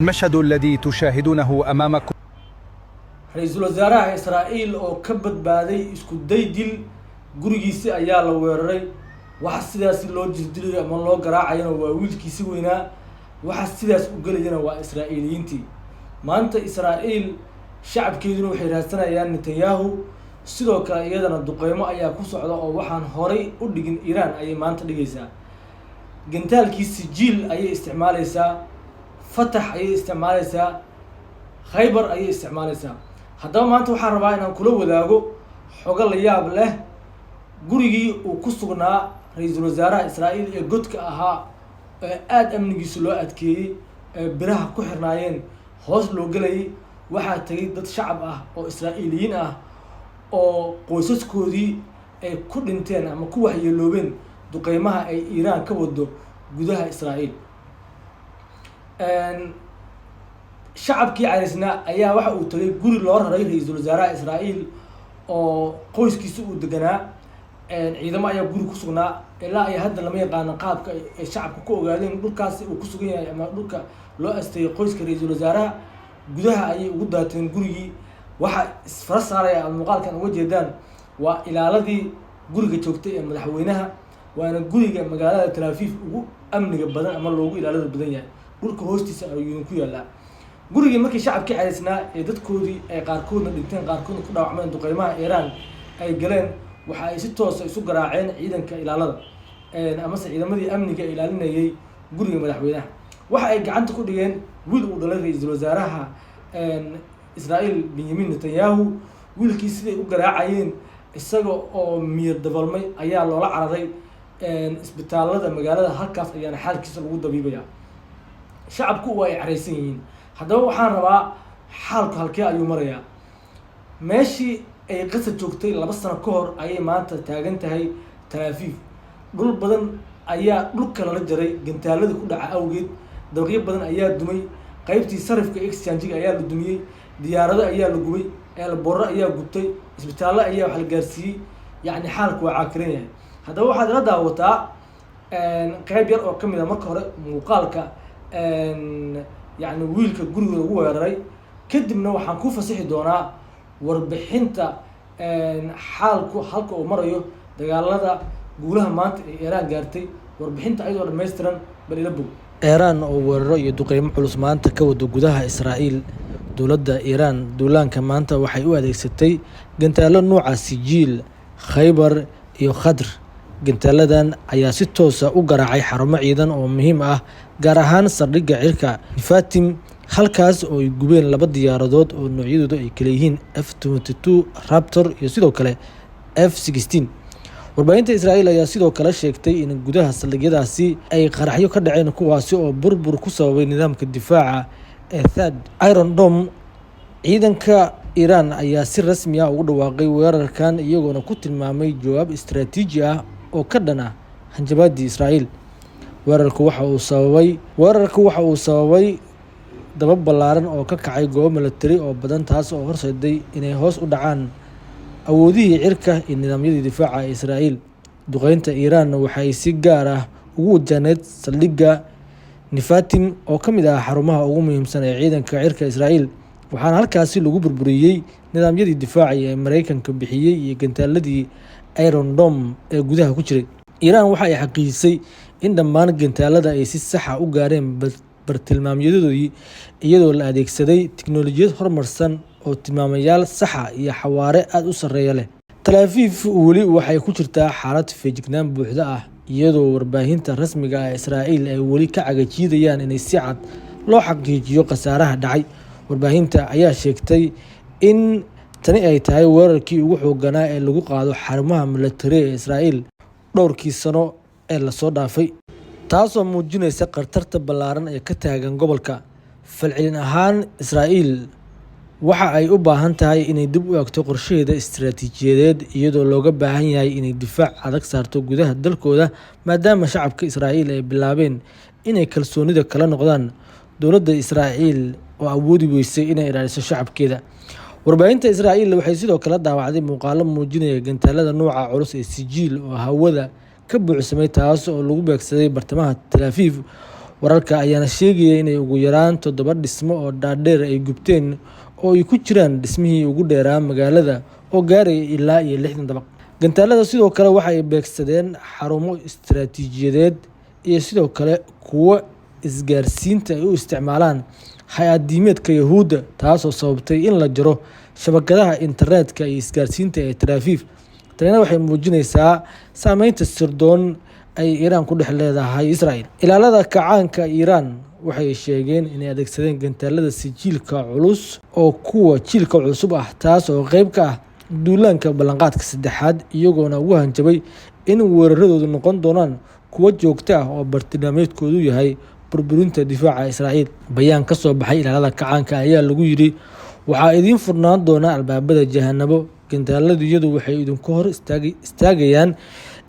المشهد الذي تشاهدونه أمامكم رئيس وزراء إسرائيل أو كبد بعدي إسكو ديدل gurigiisa ayaa la weeraray waxa sidaas loo jirdilay ama loo garaacayna waa wiilkiisa weynaa waxa sidaas u galayna waa Israa'iiliyiintii maanta Israa'iil shacabkeeduna waxay raadsanayaan Netanyahu sidoo kale iyadana duqeymo ayaa ku socda oo waxaan horay u dhigin Iran ayay maanta dhigaysaa gantaalkiisa jiil ayay isticmaalaysaa Fatah ayay isticmaalaysaa Khaybar ayay isticmaalaysaa haddaba maanta waxaan rabaa inaan kula wadaago xogo la yaab leh gurigii uu ku sugnaa ra'iisul wasaaraha Israa'iil ee godka ahaa aad amnigiisu loo adkeeyay biraha ku xirnaayeen hoos loo galay waxa tagay dad shacab ah oo Israa'iiliyiin ah oo qoysaskoodii ay ku dhinteen ama ku waxyeeloobeen duqeymaha ay Iran ka wado gudaha Israa'iil shacabkii caarisna ayaa waxa uu tagay guri loo raray ra'iisul wasaaraha Israa'iil oo qoyskiisu uu deganaa ciidamo ayaa guri ku sugnaa ilaa ay hadda lama yaqaan qaabka ay shacabku ku ogaadeen dhulkaas uu ku sugan yahay ama dhulka loo asteeyay qoyska ra'iisul wasaaraha gudaha ayay ugu daateen gurigii waxa isfara saaraya muuqaalkan uga jeedaan waa ilaaladii guriga joogtay ee madaxweynaha waana guriga magaalada Tel Aviv ugu amniga badan ama loogu ilaalada badan yahay dhulka hoostiisa ayuu ku yaalaa gurigii markii shacabkii caarisnaa ee dadkoodii ay qaarkoodna dhinteen qaarkoodna ku dhaawacmeen duqeymaha Iran ay galeen waxa ay si toos ah isu garaaceen ciidanka ilaalada ama ciidamadii amniga ilaalinayay guriga madaxweynaha waxa ay gacanta ku dhigeen wiil uu dhalay ra'iisul wasaaraha Israa'iil Benjamin Netanyahu wiilkii sidii u garaacayeen isaga oo miyir dabalmay ayaa loola cararay isbitaalada magaalada halkaas ayaana xaalkiisa lagu dabiibaya shacabku waa ay careysan yihiin haddaba waxaan rabaa xaalku halkee ayuu marayaa meeshii ay qasad joogtay 2 sano ka hor ayay maanta taagan tahay Tel Aviv dhul badan ayaa dhulka la jaray gantaalada ku dhaca awgeed dawqiyo badan ayaa dumay qaybtii sarifka exchange ayaa la dumiyay diyaarado ayaa la gubay eelborro ayaa gubtay isbitaalada ayaa wax la gaarsiiyay yaani xaalku waa caakiran yahay haddaba waxaad la daawataa qayb yar oo kamid ah marka hore muuqaalka يعني wiilka guriga ugu weeraray kadibna waxaan ku fasaxi doonaa warbixinta xaalku halka uu marayo dagaalada guulaha maanta ee Iran gaartay warbixinta ayadoo dhameystiran bal ila bog Iran oo weeraro iyo duqeymo culus maanta ka wado gudaha Israa'iil dowladda Iran duulaanka maanta waxay u adeegsatay gantaalo nooca Sijiil Khaybar iyo Khadr gantaaladan ayaa si toos ah u garaacay xarumo ciidan oo muhiim ah gaar ahaan saldhigga cirka Fatim halkaas oo ay gubeen 2 diyaaradood oo noocyadoodu ay kala yihiin F-22 Raptor iyo sidoo kale F-16 warbaahinta Israa'iil ayaa sidoo kale sheegtay in gudaha saldhigyadaasi ay qaraxyo ka dhaceen kuwaasi oo burbur ku sababay nidaamka difaaca ee Third Iron Dome ciidanka Iran ayaa si rasmi ah ugu dhawaaqay weerarkan iyagoona ku tilmaamay jawaab istiraatiiji ah oo ka dhan ah hanjabaadii Israa'iil weerarku waxa uu sababay dabab ballaaran oo ka kacay goobo military oo badan taas oo horseeday inay hoos u dhacaan awoodihii cirka iyo nidaamyadii difaaca ee Israa'iil duqeynta Iran waxay si gaar ah ugu wajahneed saldhigga Fatim oo kamid ah xarumaha ugu muhiimsan ee ciidanka cirka Israa'iil waxaana halkaasi lagu burburiyay nidaamyadii difaaca ee Mareykanka bixiyay iyo gantaaladii Iron Dome ee gudaha ku jiray Iran waxa ay xaqiijisay in dhammaan gantaalada ay si sax ah u gaareen bartilmaameedyoodii iyadoo la adeegsaday tiknoolajiyad horumarsan oo tilmaamayaal sax ah iyo xawaare aad u sareeya leh Tel Aviv wali waxay ku jirtaa xaalad feejignaan buuxda ah iyadoo warbaahinta rasmiga ah ee Israa'iil ay wali ka cagajiidayaan inay si cad loo xaqiijiyo khasaaraha dhacay warbaahinta ayaa sheegtay in tani ay tahay weerarkii ugu xooganaa ee lagu qaado xarumaha military ee Israa'iil dhowrkii sano ee la soo dhaafay taasoo muujinaysa qartarta ballaaran ee ka taagan gobolka falcelin ahaan Israa'iil waxa ay u baahan tahay inay dib u eegto qorshaheeda istiraatiijiyadeed iyadoo looga baahan yahay inay difaac adag saarto gudaha dalkooda maadaama shacabka Israa'iil ay bilaabeen inay kalsoonida kala noqdaan dowladda Israa'iil oo awoodi weysay inay ilaaliso shacabkeeda warbaahinta Israa'iil waxay sidoo kale daawacday muuqaalo muujinaya gantaalada nooca culus ee Sijiil oo hawada ka buuxsamay taas oo lagu beegsaday bartamaha Tel Aviv wararka ayaana sheegaya inay ugu yaraan 7 dhismo oo dhaadheer ay gubteen oo ay ku jiraan dhismihii ugu dheeraa magaalada oo gaaraya ilaa iyo 60 dabaq. Gantaalada sidoo kale waxa ay beegsadeen xarumo istiraatiijiyadeed iyo sidoo kale kuwa isgaarsiinta ay u isticmaalaan hay-adiimeedka Yahuudda, taasoo sababtay in la jaro shabakadaha internetka iyo isgaarsiinta ee Tel Aviv. Tanina waxay muujinaysaa saameynta sirdoon ay Iiraan ku dhex leedahay Israa'iil. Ilaalada kacaanka Iiraan waxay sheegeen inay adeegsadeen gantaalada sijiilka culus oo kuwa jiilka cusub ah, taas oo qayb ka ah duulaanka ballanqaadka saddexaad, iyagoona ugu hanjabay in weeraradoodu noqon doonaan kuwo joogto ah oo bartilmaameedkoodu yahay burburinta difaaca Israa'iil. Bayaan ka soo baxay ilaalada kacaanka ayaa lagu yidhi waxaa idiin furnaan doona albaabada jahanabo. Gantaaladuyadu waxay idinku hor istaagayaan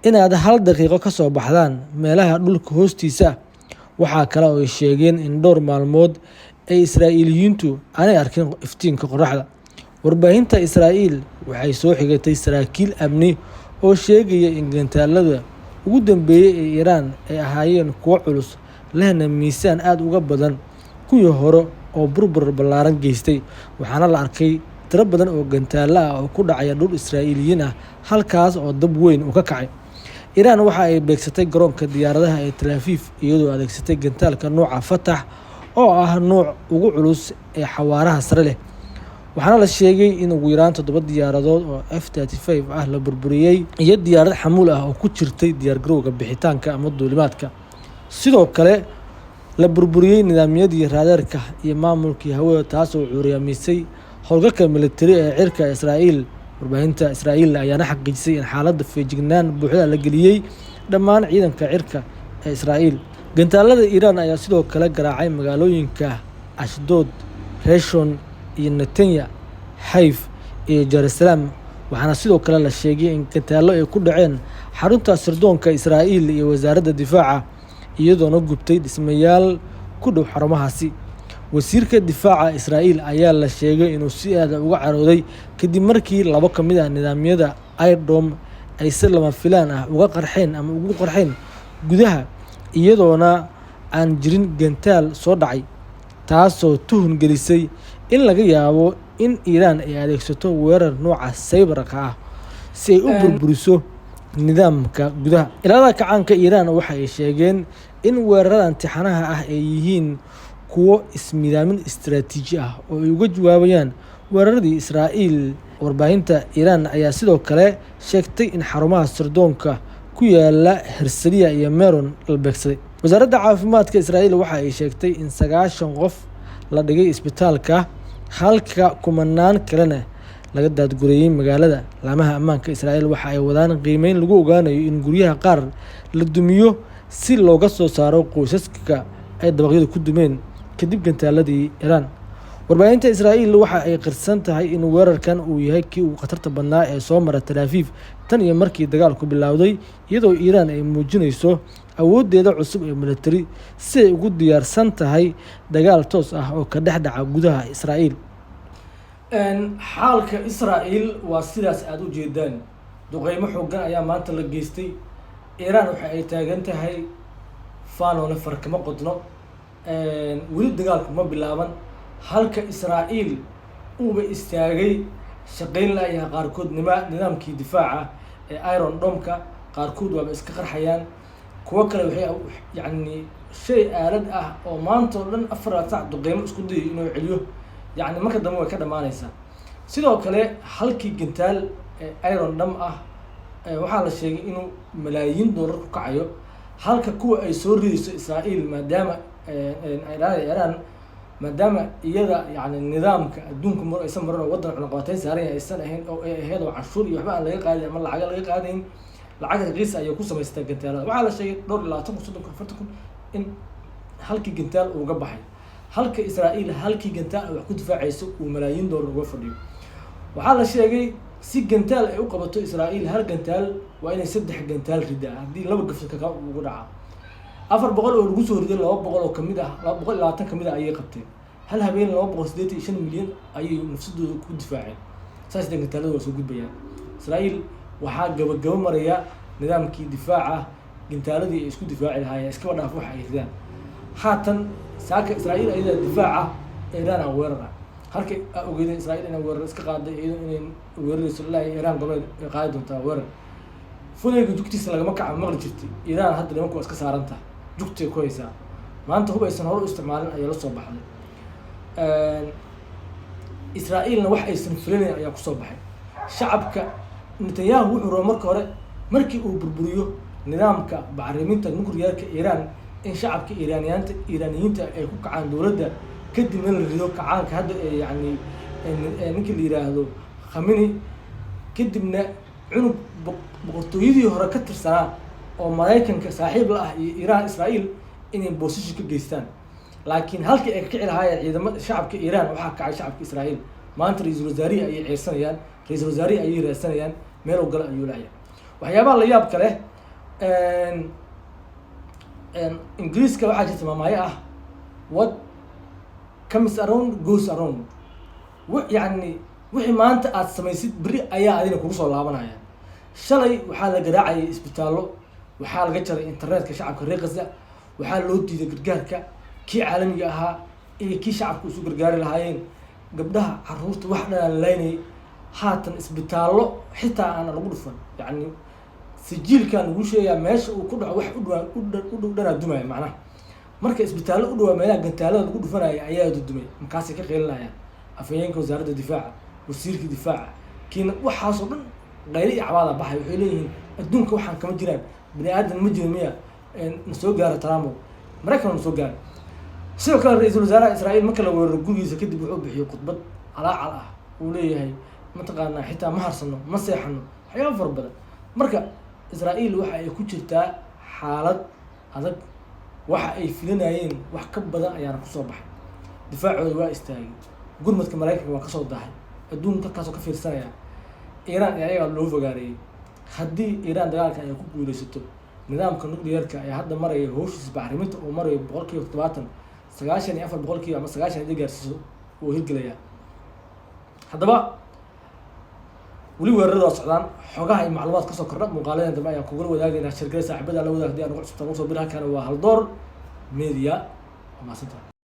inaad 1 daqiiqo ka soo baxdaan meelaha dhulka hoostiisa. Waxaa kale oo ay sheegeen in dhowr maalmood ay Israa'iiliyiintu aanay arkin iftiinka qoraxda. Warbaahinta Israa'iil waxay soo xigatay saraakiil amni oo sheegaya in gantaalada ugu dambeeyay ee Iiraan ay ahaayeen kuwo culus, lehna miisaan aad uga badan kuwii hore oo burbur ballaaran geystay. Waxaana la arkay tiro badan oo gantaalo ah oo ku dhacaya dhul Israa'iiliyiin ah, halkaas oo dab weyn uu ka kacay. Iiraan waxa ay beegsatay garoonka diyaaradaha ee Tel Aviv iyadoo adeegsatay gantaalka nooca Fatah oo ah nooc ugu culus ee xawaaraha sare leh. Waxaana la sheegay in ugu yaraan 7 diyaaradood oo F-35 ah la burburiyay iyo diyaarad xamuul ah oo ku jirtay diyaargarowga bixitaanka ama duulimaadka. Sidoo kale la burburiyay nidaamyadii raadarka iyo maamulkii hawada, taasoo curyamisay howlgalka militari ee cirka Israa'iil. Warbaahinta Israa'iil ayaana xaqiijisay in xaaladda feejignaan buuxda la geliyay dhammaan ciidanka cirka ee Israa'iil. Gantaalada Iiraan ayaa sidoo kale garaacay magaalooyinka Ashdod, Rishon iyo Netanya, Hayf iyo Jerusalem. Waxaana sidoo kale la sheegay in gantaalo ay ku dhaceen xarunta sirdoonka Israa'iil iyo wasaaradda difaaca, iyadoona gubtay dhismayaal ku dhow xarumahaasi. Wasiirka difaaca Israa'iil ayaa la sheegay inuu si aad ah uga carooday kadib markii 2 ka mid ah nidaamyada Iron Dome ay si lama filaan ah ugu qarxeen gudaha, iyadoona aan jirin gantaal soo dhacay, taasoo tuhun gelisay in laga yaabo in Iiraan ay adeegsato weerar nooca cyber-ka ah si ay u burburiso nidaamka gudaha. Ilaalada kacaanka Iiraan waxa ay sheegeen in weerarada imtixaanaha ah ay yihiin kuwo ismidaamin istiraatiiji ah oo ay uga jawaabayaan weeraradii Israa'iil. Warbaahinta Iiraan ayaa sidoo kale sheegtay in xarumaha sirdoonka ku yaala Hersaliya iyo Meron la beegsaday. Wasaaradda caafimaadka Israa'iil waxa ay sheegtay in 90 qof la dhigay isbitaalka, halka kumanaan kalena laga daadgureeyay magaalada. Laamaha ammaanka Israa'iil waxa ay wadaan qiimeyn lagu ogaanayo in guryaha qaar la dumiyo si looga soo saaro qoysaska ay dabaqyada ku dumeen kadib gantaaladii Iiraan. Warbaahinta Israa'iil waxa ay qirsan tahay in weerarkan uu yahay kii ugu khatarta badnaa ee soo mara Tel Aviv tan iyo markii dagaalku bilowday, iyadoo Iiraan ay muujinayso awooddeeda cusub ee militari si ay ugu diyaarsan tahay dagaal toos ah oo ka dhex dhaca gudaha Israa'iil. Xaalka Israa'iil waa sidaas aad u jeedaan. Duqeymo xooggan ayaa maanta la geystay. Iiraan waxa ay taagan tahay faanoona farkama qodno. Weli dagaalku ma bilaaban, halka Israa'iil uuba istaagay shaqayn la'yahay qaarkood nidaamkii difaaca ee Iron Dome-ka, qaarkood waaba iska qarxayaan. kuwa kale waxay yani shay aalad ah oo maanta oo dhan 4 saac duqeymo isku day inuu celiyo, yani marka dambe way ka dhamaanaysaa. sidoo kale halkii gantaal Iron Dome ah waxaa la sheegay inuu malaayiin dollar ku kacayo, halka kuwa ay soo ridayso Israa'iil maadaama Iran maadaama iyada yani nidaamka adduunka mar aysan marin oo wadan cunaqabateyn saaran aysan ahayn oo ay ahayd oo canshuur iyo waxba aan laga qaadin ama lacag laga qaadayn, lacag raqiis ah ayay ku samaystaa gantaalada. waxaa la sheegay dhowr 20,000-30,000 in halkii gantaal uga baxay, halka Israa'iil halkii gantaal wax ku difaacayso uu malaayiin dollar uga fadhiyo. waxaa la sheegay si gantaal ay u qabato Israa'iil hal gantaal waa inay 3 gantaal ridaa haddii 2 gafka ka ugu dhaca. 400 oo lagu soo riday 200 oo kamid ah 220 kamid ah ayay qabteen. hal habeen 285 milyan ayay nafsadooda ku difaaceen. saas gantaalada waa soo gudbayaan. Israa'iil waxaa gabagabo maraya nidaamkii difaaca gantaaladii ay isku difaaci lahaayeen iska dhaaf wax ay ridaan. haatan saaka Israa'iil ayada difaaca Iran aan weerara halkii ogeeyay Israa'iil inay weerar iska qaaday inay weerarayso ilaa Iran gobol ay qaadi doontaa weerar fulayga jugtiisa lagama kaca maqli jirtay Iran hadda nimanku iska saaranta jugtay ku haysaa maanta hubaysan hore u isticmaalin ayaa la soo baxday Israa'iilna wax aysan filayn ayaa ku soo baxay shacabka Netanyahu wuxuu rabo marka hore markii uu burburiyo nidaamka bacriminta nuclearka Iran in shacabka Iiraaniyiinta ay ku kacaan dawladda kadibna la rido kacaanka hadda yani ninkii la yiraahdo Khamenei kadibna cunug boqortooyadii hore ka tirsanaa oo Mareykanka saaxiib la ah Iran Israa'iil inay boosasho ka geystaan laakiin halkii ay ka kici lahaayeen ciidamada shacabka Iran waxa ka kacay shacabka Israa'iil maanta ra'iisul wasaarihi ayay ceersanayaan ra'iisul wasaarihi ayay raadsanayaan meel uu gal ayuu laayay waxyaabaha la yaab kale Ingiriiska waxaa jirta maamaayo ah what comes around goes around يعني wixii maanta aad samaysid bari ayaa adina kugu soo laabanaya shalay waxaa la garaacay isbitaallo waxaa laga jaray internetka shacabka reer Gaza waxaa loo diiday gargaarka kii caalamiga ahaa iyo kii shacabku isu gargaari lahaayeen gabdhaha caruurta wax dhan laynay haatan isbitaallo xitaa aan lagu dhufan yani sijiilkan ugu sheeyaa meesha uu ku dhaco wax u dhow dhanaa dumaya macnaha marka isbitaallo u dhow meelaha gantaalada lagu dhufanaya ayaa dumay markaasay ka qeylinayaan afhayeenka wasaaradda difaaca wasiirka difaaca kiina waxaas oo dhan qayli iyo cabaada baxay waxay leeyihiin adduunka waxaan kama jiraan bini aadan ma jiro miya na soo gaara Trump Mareykan na soo gaara sidoo kale ra'iisul wasaaraha Israa'iil marka la weeraro gurigiisa kadib wuxuu bixiyay khudbad calaacal ah uu leeyahay mataqaanaa xitaa ma harsano ma seexano waxyaabo fara badan marka Israa'iil waxa ay ku jirtaa xaalad adag waxa ay filanayeen wax ka badan ayaana ku soo baxay difaacooda waa istaagay gurmadka Mareykanka waa ka soo dahay adduunka kaasoo ka fiirsanaya Iran ayaga loo fogaareeyay haddii Iran dagaalka ay ku guuleysato nidaamka nuclearka ay hadda maraya howshiisa bacriminta oo maraya 70% 94% ama 90 gaarsiiso oo hirgelaya haddaba weli weerarada socdaan xogaha ay macluumaad ka soo kordha muuqaaladan dambe ayaan kugu wadaagaynaa shirkada saaxiibada la wadaagay aan ugu cusubtaan soo bir halkan waa Haldoor Media ama